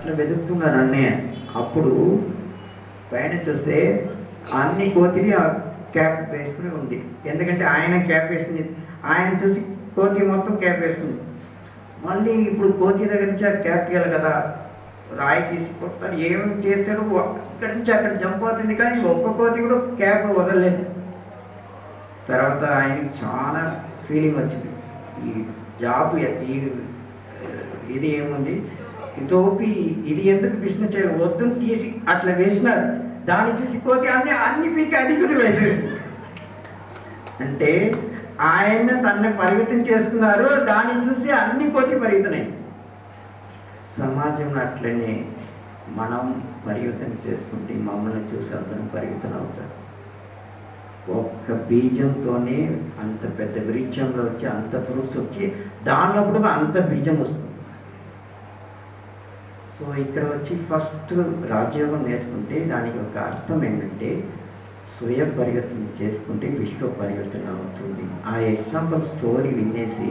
అట్లా వెతుకుతున్నారు అన్నయ్య. అప్పుడు పైన చూస్తే అన్ని కోతిని ఆ క్యాప్ వేసుకుని ఉంది. ఎందుకంటే ఆయన క్యాప్ వేసుకుని, ఆయన చూసి కోతి మొత్తం క్యాప్ వేసుకుంది. మళ్ళీ ఇప్పుడు కోతి దగ్గర నుంచి ఆ క్యాప్ తీయాలి కదా, రాయి తీసి కొడతాడు, ఏమి చేస్తాడు, ఇక్కడి నుంచి అక్కడ జంప్ అవుతుంది, కానీ ఒక్క కోతి కూడా క్యాప్ వదలలేదు. తర్వాత ఆయనకి చాలా ఫీలింగ్ వచ్చింది, ఈ జాబ్ ఇది ఏముంది, టోపీ ఇది ఎందుకు బిజినెస్ చేయాలి, వద్దును తీసి అట్లా వేసినారు. దాన్ని చూసి కోతి అన్ని పీకి అది కూడా వేసేసింది. అంటే ఆయన తనని పరిమితం చేసుకున్నారు, దాన్ని చూసి అన్ని కోతి పరిగెత్తున్నాయి. సమాజంలో అట్లనే మనం పరివర్తన చేసుకుంటే మమ్మల్ని చూసి అందరం పరివర్తన అవుతారు. ఒక్క బీజంతోనే అంత పెద్ద వృక్షంలో వచ్చి అంత ఫ్రూట్స్ వచ్చి దానిలో కూడా అంత బీజం వస్తుంది. సో ఇక్కడ వచ్చి ఫస్ట్ రాజయోగం నేర్చుకుంటే దానికి ఒక అర్థం ఏంటంటే స్వయ పరివర్తన చేసుకుంటే విశ్వ పరివర్తన అవుతుంది. ఆ ఎగ్జాంపుల్ స్టోరీ వినేసి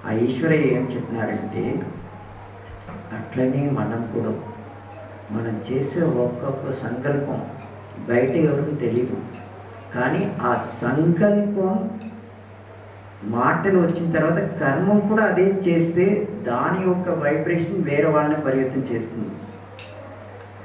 ఆ ఈశ్వరయ్య ఏం చెప్పినారంటే, అట్లనే మనం కూడా మనం చేసే ఒక్కొక్క సంకల్పం బయట ఎవరికి తెలియదు, కానీ ఆ సంకల్పం మాటలు వచ్చిన తర్వాత కర్మం కూడా అదే చేస్తే దాని యొక్క వైబ్రేషన్ వేరే వాళ్ళని పరివర్తన చేస్తుంది.